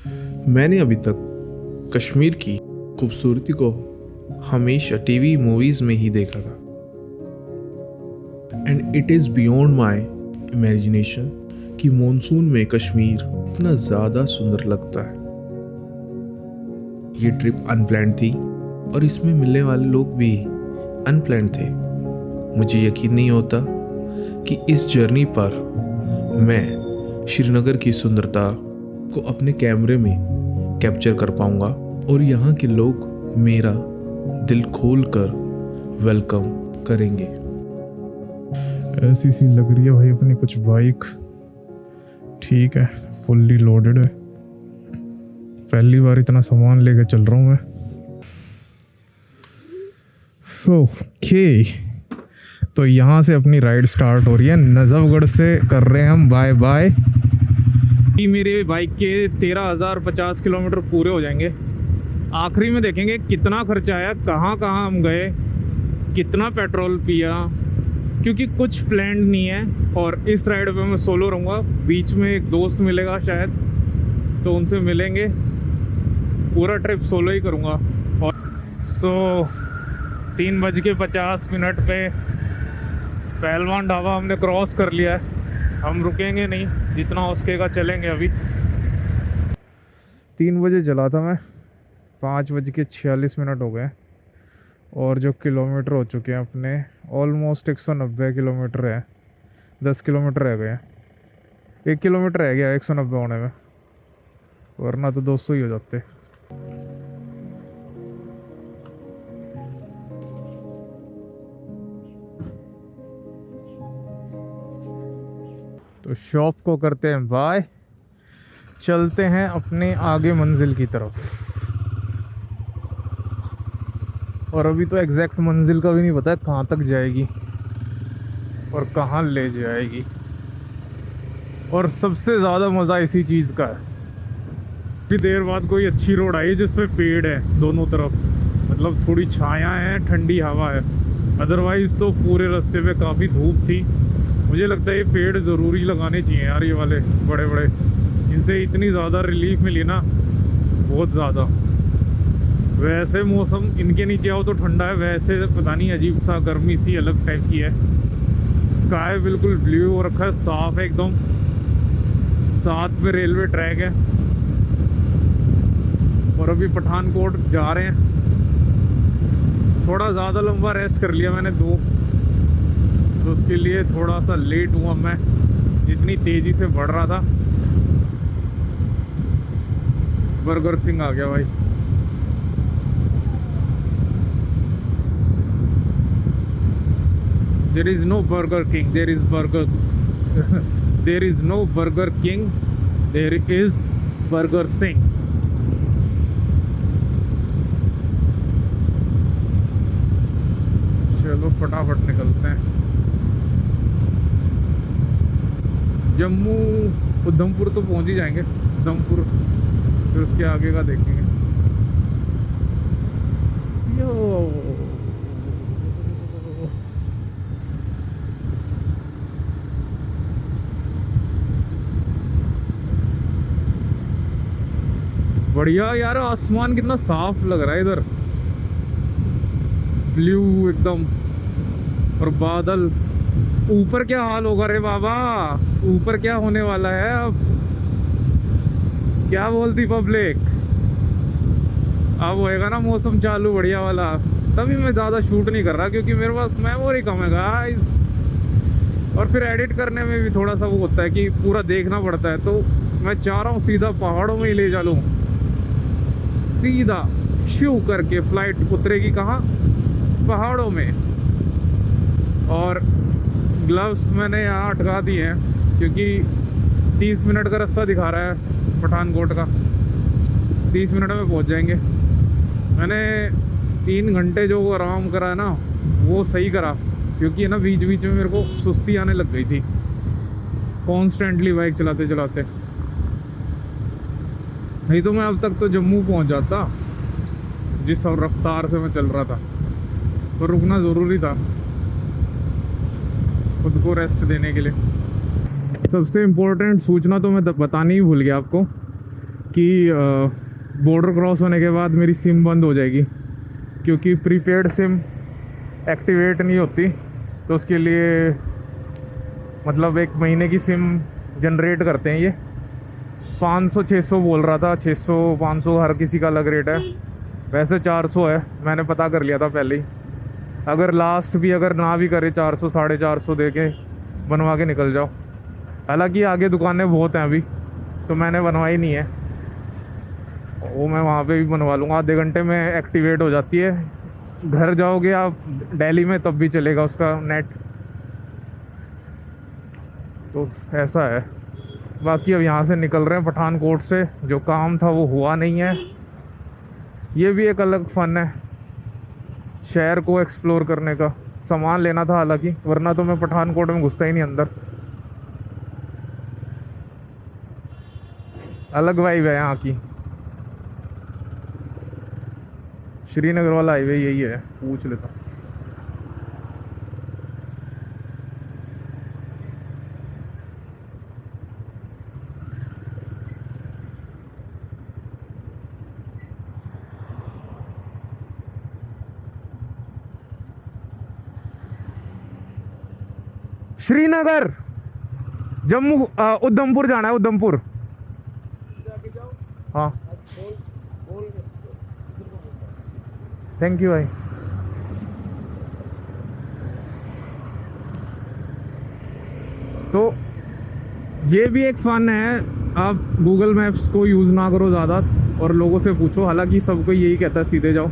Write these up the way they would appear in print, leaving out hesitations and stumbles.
मैंने अभी तक कश्मीर की खूबसूरती को हमेशा टीवी मूवीज में ही देखा था and it is beyond my imagination कि मॉनसून में कश्मीर इतना ज़्यादा सुंदर लगता है। ये ट्रिप अनप्लान्ड थी और इसमें मिलने वाले लोग भी अनप्लान्ड थे। मुझे यकीन नहीं होता कि इस जर्नी पर मैं श्रीनगर की सुंदरता को अपने कैमरे में कैप्चर कर पाऊंगा और यहाँ के लोग मेरा दिल खोल कर वेलकम करेंगे। ऐसी सी लग रही है भाई अपनी कुछ बाइक। ठीक है, फुल्ली लोडेड है। पहली बार इतना सामान लेके चल रहा हूँ मैं। ओके, तो यहाँ से अपनी राइड स्टार्ट हो रही है। नजफगढ़ से कर रहे हैं हम बाय बाय। मेरे बाइक के 13,050 किलोमीटर पूरे हो जाएंगे। आखिरी में देखेंगे कितना खर्चा आया, कहाँ कहाँ हम गए, कितना पेट्रोल पिया, क्योंकि कुछ प्लान नहीं है। और इस राइड पे मैं सोलो रहूँगा। बीच में एक दोस्त मिलेगा शायद, तो उनसे मिलेंगे। पूरा ट्रिप सोलो ही करूँगा। और 3:50 पे पहलवान ढाबा हमने क्रॉस कर लिया है। हम रुकेंगे नहीं, जितना हो सकेगा चलेंगे। अभी 3 बजे चला था मैं, 5:46 हो गए। और जो किलोमीटर हो चुके हैं अपने, ऑलमोस्ट 190 किलोमीटर है। 10 किलोमीटर रह गए हैं। 1 किलोमीटर रह गया 190 होने में, वरना तो 200 ही हो जाते। तो शॉप को करते हैं बाय, चलते हैं अपने आगे मंजिल की तरफ। और अभी तो एग्जैक्ट मंजिल का भी नहीं पता है कहाँ तक जाएगी और कहाँ ले जाएगी। और सबसे ज़्यादा मज़ा इसी चीज़ का है, फिर देर बाद कोई अच्छी रोड आई जिसमें पेड़ है दोनों तरफ, मतलब थोड़ी छाया है, ठंडी हवा है। अदरवाइज़ तो पूरे रास्ते पे काफ़ी धूप थी। मुझे लगता है ये पेड़ ज़रूरी लगाने चाहिए यार, ये वाले बड़े बड़े। इनसे इतनी ज़्यादा रिलीफ मिली ना, बहुत ज़्यादा। वैसे मौसम इनके नीचे आओ तो ठंडा है, वैसे पता नहीं अजीब सा गर्मी सी अलग टाइप की है। स्काई बिल्कुल ब्लू हो रखा है, साफ है एकदम। साथ में रेलवे ट्रैक है। और अभी पठानकोट जा रहे हैं। थोड़ा ज़्यादा लंबा रेस्ट कर लिया मैंने 2, तो उसके लिए थोड़ा सा लेट हुआ मैं, जितनी तेज़ी से बढ़ रहा था। बर्गर सिंह आ गया भाई। There is no Burger King, there is burgers. There is no Burger King, there is Burger Singh. चलो फटाफट निकलते हैं। जम्मू उधमपुर तो पहुंच ही जाएंगे। उधमपुर, फिर उसके आगे का देखेंगे। यो बढ़िया यार, आसमान कितना साफ लग रहा है इधर, ब्लू एकदम। और बादल, ऊपर क्या हाल होगा रे बाबा, ऊपर क्या होने वाला है अब। क्या बोलती पब्लिक, अब होएगा ना मौसम चालू बढ़िया वाला। तभी मैं ज़्यादा शूट नहीं कर रहा, क्योंकि मेरे पास मेमोरी कम है गाइस। और फिर एडिट करने में भी थोड़ा सा वो होता है कि पूरा देखना पड़ता है। तो मैं चाह रहा हूँ सीधा पहाड़ों में ही ले चलूँ। सीधा शू करके फ्लाइट उतरेगी कहाँ, पहाड़ों में। और ग्लव्स मैंने यहाँ अटका दिए हैं, क्योंकि 30 मिनट का रास्ता दिखा रहा है पठानकोट का। 30 मिनट में पहुँच जाएंगे। मैंने 3 घंटे जो आराम करा है ना, वो सही करा, क्योंकि ना बीच बीच में मेरे को सुस्ती आने लग गई थी कॉन्स्टेंटली बाइक चलाते चलाते। नहीं तो मैं अब तक तो जम्मू पहुंच जाता, जिस रफ्तार से मैं चल रहा था। तो रुकना ज़रूरी था खुद को रेस्ट देने के लिए। सबसे इम्पोर्टेंट सूचना तो मैं बतानी ही भूल गया आपको कि बॉर्डर क्रॉस होने के बाद मेरी सिम बंद हो जाएगी, क्योंकि प्रीपेड सिम एक्टिवेट नहीं होती। तो उसके लिए मतलब 1 महीने की सिम जनरेट करते हैं ये। 500-600 बोल रहा था, 600-500 हर किसी का अलग रेट है। वैसे 400 है, मैंने पता कर लिया था पहले ही। अगर लास्ट भी अगर ना भी करे 400 450 दे के बनवा के निकल जाओ। हालांकि आगे दुकानें बहुत हैं अभी, तो मैंने बनवाई नहीं है। वो मैं वहाँ पे भी बनवा लूँगा, आधे घंटे में एक्टिवेट हो जाती है। घर जाओगे आप दिल्ली में तब भी चलेगा उसका नेट। तो ऐसा है। बाकी अब यहाँ से निकल रहे हैं पठानकोट से, जो काम था वो हुआ नहीं है। ये भी एक अलग फ़न है शहर को एक्सप्लोर करने का। सामान लेना था हालांकि, वरना तो मैं पठानकोट में घुसता ही नहीं अंदर। अलग वाइब है यहाँ की। श्रीनगर वाला हाईवे यही है, पूछ लेता हूँ। श्रीनगर, जम्मू, उधमपुर जाना है, उधमपुर। हाँ, थैंक यू भाई। तो ये भी एक फ़न है। आप गूगल मैप्स को यूज़ ना करो ज़्यादा और लोगों से पूछो। हालांकि सबको यही कहता है सीधे जाओ,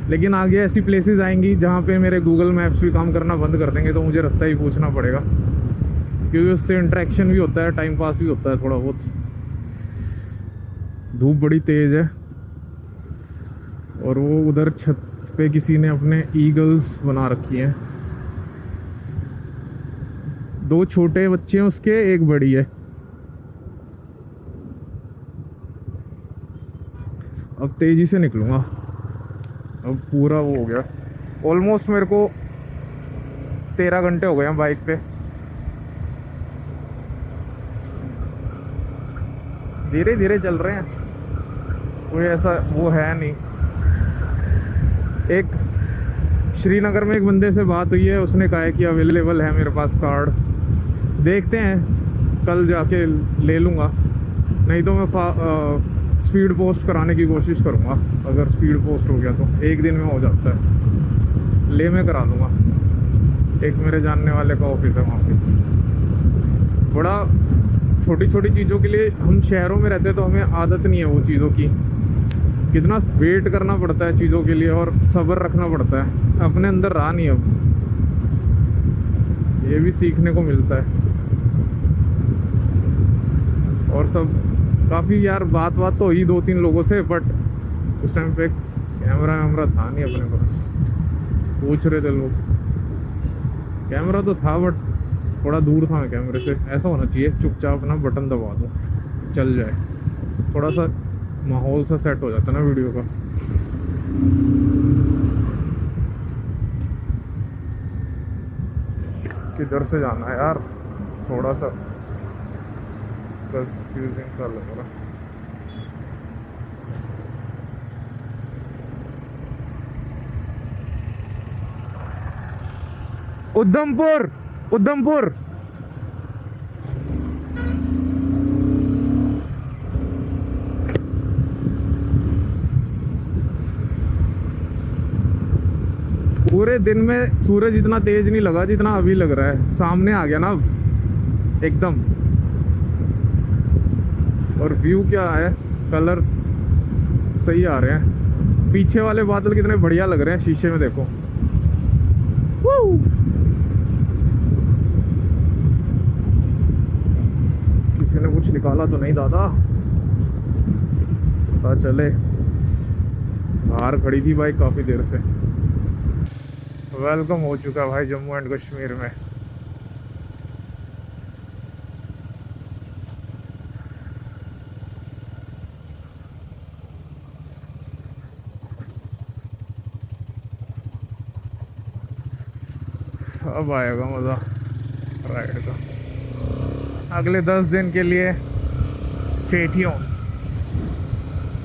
लेकिन आगे ऐसी प्लेसेस आएंगी जहाँ पे मेरे गूगल मैप्स भी काम करना बंद कर देंगे, तो मुझे रास्ता ही पूछना पड़ेगा, क्योंकि उससे इंटरेक्शन भी होता है, टाइम पास भी होता है थोड़ा बहुत। धूप बड़ी तेज़ है और वो उधर छत पे किसी ने अपने ईगल्स बना रखी हैं। 2 छोटे बच्चे हैं उसके, 1 बड़ी है। अब तेज़ी से निकलूँगा, अब पूरा वो हो गया। ऑलमोस्ट मेरे को 13 घंटे हो गए हैं बाइक पे। धीरे धीरे चल रहे हैं, कोई ऐसा वो है नहीं। एक श्रीनगर में एक बंदे से बात हुई है, उसने कहा है कि अवेलेबल है मेरे पास कार्ड। देखते हैं, कल जाके ले लूँगा, नहीं तो मैं स्पीड पोस्ट कराने की कोशिश करूँगा। अगर स्पीड पोस्ट हो गया तो 1 दिन में हो जाता है, ले मैं करा लूँगा। एक मेरे जानने वाले का ऑफिस है वहाँ पे। बड़ा छोटी छोटी चीज़ों के लिए, हम शहरों में रहते हैं तो हमें आदत नहीं है वो चीज़ों की। कितना वेट करना पड़ता है चीज़ों के लिए और सब्र रखना पड़ता है, अपने अंदर रहा नहीं अब। ये भी सीखने को मिलता है। और सब काफ़ी यार बात तो हुई 2-3 लोगों से, बट उस टाइम पे कैमरा था नहीं अपने पास। पूछ रहे थे लोग, कैमरा तो था बट थोड़ा दूर था मैं कैमरे से। ऐसा होना चाहिए, चुपचाप ना बटन दबा दो, चल जाए। थोड़ा सा माहौल सा सेट हो जाता ना वीडियो का। किधर से जाना है यार, थोड़ा सा कंफ्यूजिंग सा लग रहा। उधमपुर, उधमपुर। पूरे दिन में सूरज इतना तेज नहीं लगा जितना अभी लग रहा है। सामने आ गया ना अब एकदम। और व्यू क्या है, कलर्स सही आ रहे हैं। पीछे वाले बादल कितने बढ़िया लग रहे हैं शीशे में, देखो। किसी ने कुछ निकाला तो नहीं दादा, पता चले। बाहर खड़ी थी बाइक काफ़ी देर से। वेलकम हो चुका भाई जम्मू एंड कश्मीर में। अब आएगा मज़ा राइड का। अगले 10 दिन के लिए स्टे ट्यून।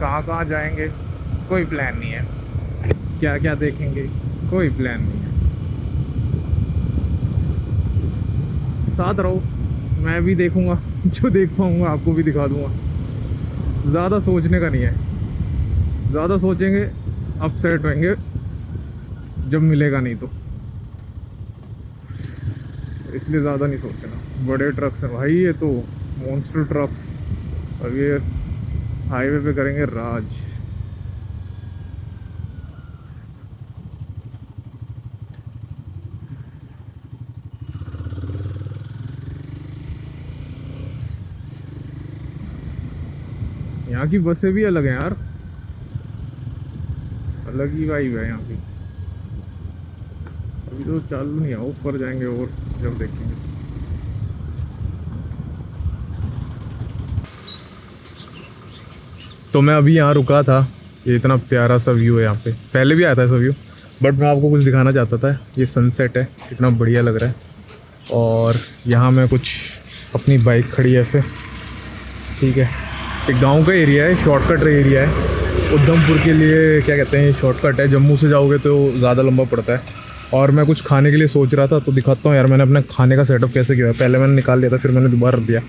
कहाँ कहाँ जाएंगे कोई प्लान नहीं है, क्या क्या देखेंगे कोई प्लान नहीं है। साथ रहो, मैं भी देखूंगा, जो देख पाऊंगा आपको भी दिखा दूंगा। ज़्यादा सोचने का नहीं है, ज़्यादा सोचेंगे अपसेट होंगे जब मिलेगा नहीं तो, इसलिए ज़्यादा नहीं सोचना। बड़े ट्रक्स हैं भाई, ये तो मॉन्स्टर ट्रक्स, और ये हाईवे पे करेंगे राज। यहाँ की बसें भी अलग हैं यार, अलग ही वाइब है यहाँ की। अभी तो चालू नहीं है, ऊपर जाएंगे और जब देखेंगे। तो मैं अभी यहाँ रुका था, ये इतना प्यारा सा व्यू है यहाँ पे, पहले भी आया था ऐसा व्यू, बट मैं आपको कुछ दिखाना चाहता था। ये सनसेट है, कितना बढ़िया लग रहा है। और यहाँ मैं कुछ अपनी बाइक खड़ी है ऐसे, ठीक है। एक गांव का एरिया है, शॉर्टकट एरिया है उधमपुर के लिए, क्या कहते हैं, ये शॉर्टकट है। जम्मू से जाओगे तो ज़्यादा लंबा पड़ता है। और मैं कुछ खाने के लिए सोच रहा था, तो दिखाता हूँ यार मैंने अपने खाने का सेटअप कैसे किया है। पहले मैंने निकाल लिया था, फिर मैंने दोबारा रख दिया।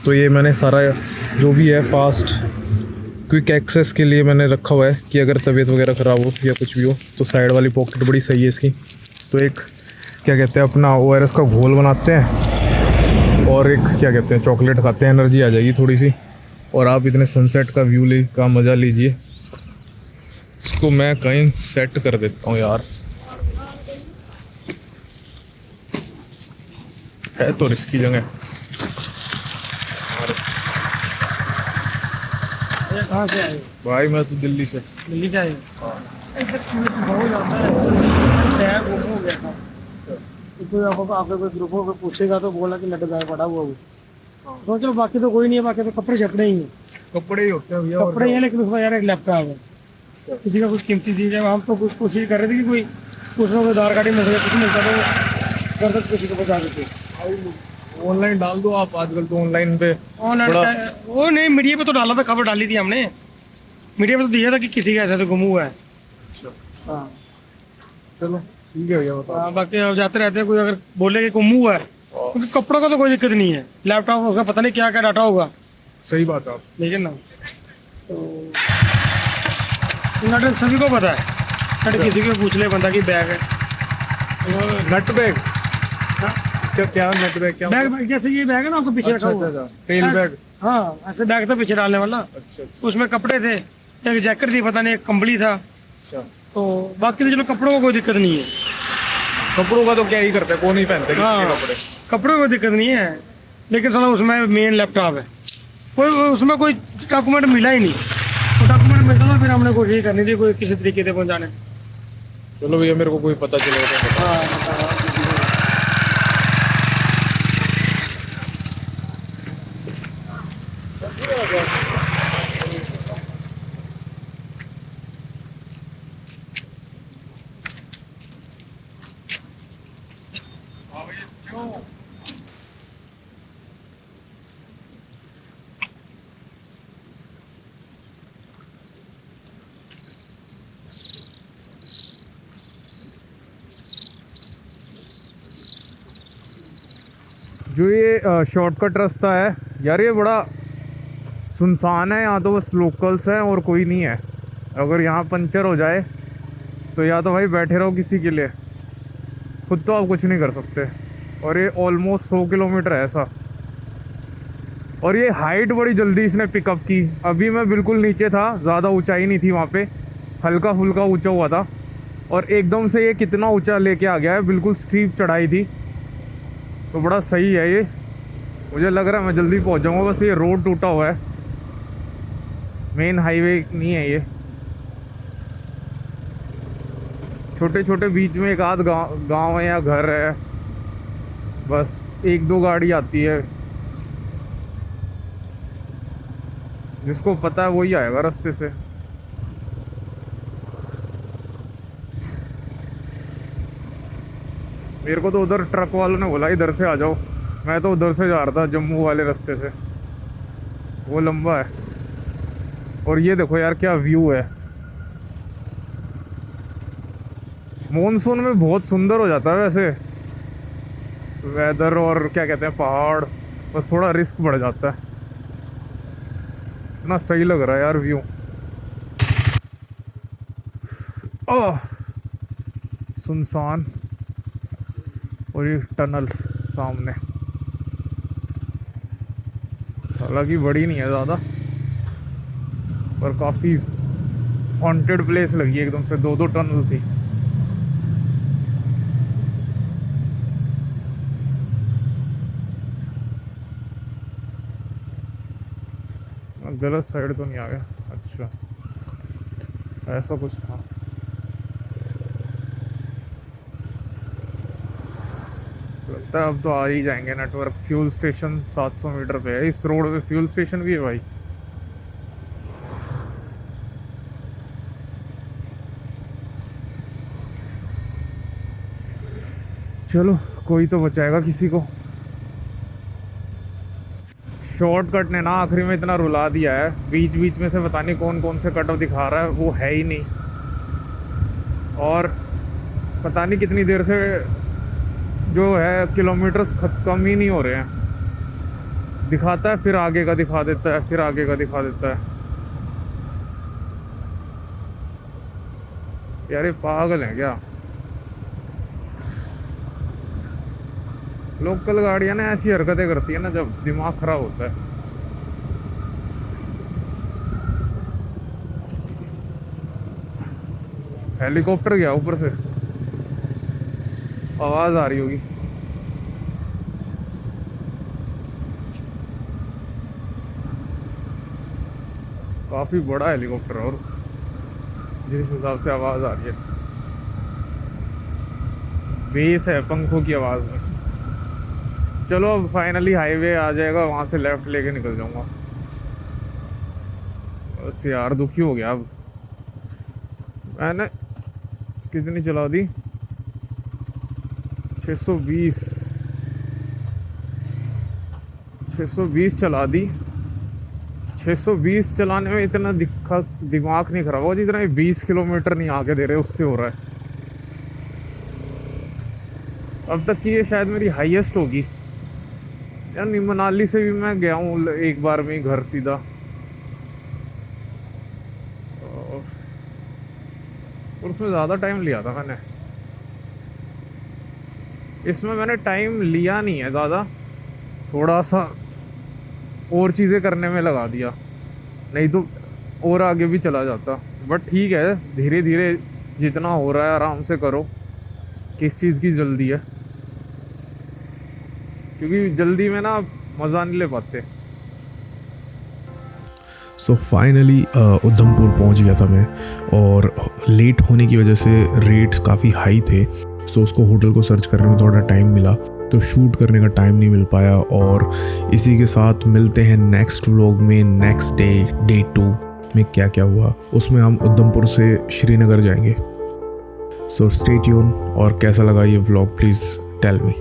तो ये मैंने सारा जो भी है फास्ट क्विक एक्सेस के लिए मैंने रखा हुआ है कि अगर तबीयत वगैरह ख़राब हो या कुछ भी हो तो साइड वाली पॉकेट बड़ी सही है इसकी। तो एक क्या कहते हैं अपना ORS का घोल बनाते हैं और एक क्या कहते हैं चॉकलेट खाते हैं, एनर्जी आ जाएगी थोड़ी सी। और आप इतने सनसेट का व्यू का मज़ा लीजिए। इसको मैं कहीं सेट कर देता हूँ यार, है तो रिस्की जगह। कहाँ से आए? भाई मैं तो दिल्ली से। दिल्ली से आए? बहुत ज़्यादा है, गुम हो गया था। तो कोई आपके कोई ग्रुपों में पूछेगा तो बोला कि नट बैग पड़ा हुआ वो। सोच लो बाकी तो कोई नहीं है, बाकी तो कपड़े छपड़े ही हैं। कपड़े ही होते हैं भैया, कपड़े ही है, लेकिन उसमें यार एक लैपटॉप है, किसी का कुछ कीमती चीज़ है। हम तो कुछ कोशिश कर रहे थे कि कोई कुछ ना कोई आधार कार्ड ही मिल सके, कुछ मिलता तो कर सकते, किसी को बचा देते। ऑनलाइन डाल दो आप, आजकल तो ऑनलाइन पे ऑनलाइन वो नहीं, मीडिया पे तो डाला था, खबर डाली थी हमने, मीडिया पे तो दिया था कि किसी का ऐसा तो गुम हुआ है। हाँ चलो ठीक है भैया, बताओ। हाँ, बाकी अब जाते रहते हैं, कोई अगर बोले कि गुम हुआ है, क्योंकि कपड़ों का तो कोई दिक्कत नहीं है, लैपटॉप होगा, पता नहीं क्या क्या डाटा होगा। सही बात है आप। लेकिन ना तो नट सभी को पता है, नट किसी को पूछ ले बंदा कि बैग है, नट बैग, इसका क्या नट बैग क्या? बैग जैसे ये बैग है ना आपको पीछे रखा हुआ। Tell bag. हाँ ऐसे बैग था पीछे डालने वाला। अच्छा। उसमें कपड़े थे, एक जैकेट थी, पता नहीं एक कंबली था। अच्छा। तो बाकी तो चलो कपड़ों को कोई दिक्कत नहीं है। कपड़ों का तो क्या ही करते हैं, कौन ही पहनते हैं हाँ कपड़े। कपड़ों को दिक्कत नहीं है, लेकिन साला उसमें मेन लैपटॉप है, कोई उसमें कोई डॉक्यूमेंट मिला ही नहीं। तो डॉक्यूमेंट मिलता था फिर हमने कोशिश करनी थी कोई किसी तरीके से पहुँचाने। चलो भैया मेरे को कोई पता चलेगा। हाँ जो ये शॉर्टकट रास्ता है यार, ये बड़ा सुनसान है। यहाँ तो बस लोकल्स हैं और कोई नहीं है। अगर यहाँ पंचर हो जाए तो या तो भाई बैठे रहो किसी के लिए, खुद तो आप कुछ नहीं कर सकते। और ये ऑलमोस्ट 100 किलोमीटर है ऐसा। और ये हाइट बड़ी जल्दी इसने पिकअप की। अभी मैं बिल्कुल नीचे था, ज़्यादा ऊंचाई नहीं थी वहाँ पे, हल्का फुल्का ऊंचा हुआ था, और एकदम से ये कितना ऊंचा लेके आ गया है। बिल्कुल स्टीप चढ़ाई थी, तो बड़ा सही है ये। मुझे लग रहा है मैं जल्दी पहुँच जाऊँगा। बस ये रोड टूटा हुआ है, मेन हाईवे नहीं है ये। छोटे छोटे बीच में एक आध गाँव है या घर है, बस 1-2 गाड़ी आती है। जिसको पता है वही आएगा रास्ते से। मेरे को तो उधर ट्रक वालों ने बोला इधर से आ जाओ, मैं तो उधर से जा रहा था जम्मू वाले रास्ते से, वो लंबा है। और ये देखो यार क्या व्यू है, मॉनसून में बहुत सुंदर हो जाता है वैसे वेदर, और क्या कहते हैं पहाड़, बस थोड़ा रिस्क बढ़ जाता है। इतना सही लग रहा है यार व्यू। ओह सुनसान, और ये टनल सामने, हालांकि बड़ी नहीं है ज़्यादा, पर काफ़ी हॉन्टेड प्लेस लगी एकदम से, 2-2 टनल थी। गलत साइड तो नहीं आ गया? अच्छा ऐसा कुछ था। लगता है अब तो आ ही जाएंगे नेटवर्क। फ्यूल स्टेशन 700 मीटर पे है, इस रोड पे फ्यूल स्टेशन भी है भाई। चलो कोई तो बचाएगा किसी को। शॉर्टकट ने ना आखिरी में इतना रुला दिया है, बीच बीच में से पता नहीं कौन कौन से कट ऑफ दिखा रहा है, वो है ही नहीं। और पता नहीं कितनी देर से जो है किलोमीटर्स कम ही नहीं हो रहे हैं, दिखाता है फिर आगे का दिखा देता है, फिर आगे का दिखा देता है। यार ये पागल है क्या? लोकल गाड़ियां ना ऐसी हरकतें करती है ना जब दिमाग खराब होता है। हेलीकॉप्टर गया ऊपर से, आवाज आ रही होगी। काफी बड़ा हेलीकॉप्टर है, और जिस हिसाब से आवाज आ रही है, बेस है पंखों की आवाज में। चलो अब फाइनली हाईवे आ जाएगा, वहां से लेफ्ट लेके निकल जाऊंगा। बस यार दुखी हो गया अब। मैंने कितनी चला दी? 620 चला दी। 620 चलाने में इतना दिमाग नहीं खराब हुआ जितना 20 किलोमीटर नहीं आगे दे रहे उससे हो रहा है। अब तक की ये शायद मेरी हाईएस्ट होगी यार। मनाली से भी मैं गया हूँ एक बार में घर सीधा, और उसमें ज़्यादा टाइम लिया था मैंने। इसमें मैंने टाइम लिया नहीं है ज़्यादा, थोड़ा सा और चीज़ें करने में लगा दिया, नहीं तो और आगे भी चला जाता। बट ठीक है, धीरे धीरे जितना हो रहा है आराम से करो। किस चीज़ की जल्दी है? क्योंकि जल्दी में ना मज़ा नहीं ले पाते। सो फाइनली उधमपुर पहुंच गया था मैं, और लेट होने की वजह से रेट्स काफ़ी हाई थे। सो उसको होटल को सर्च करने में थोड़ा टाइम मिला, तो शूट करने का टाइम नहीं मिल पाया। और इसी के साथ मिलते हैं नेक्स्ट व्लॉग में, नेक्स्ट डे 2 में क्या क्या हुआ। उसमें हम उधमपुर से श्रीनगर जाएंगे। So stay tune. और कैसा लगा ये व्लॉग प्लीज़ टेल मी।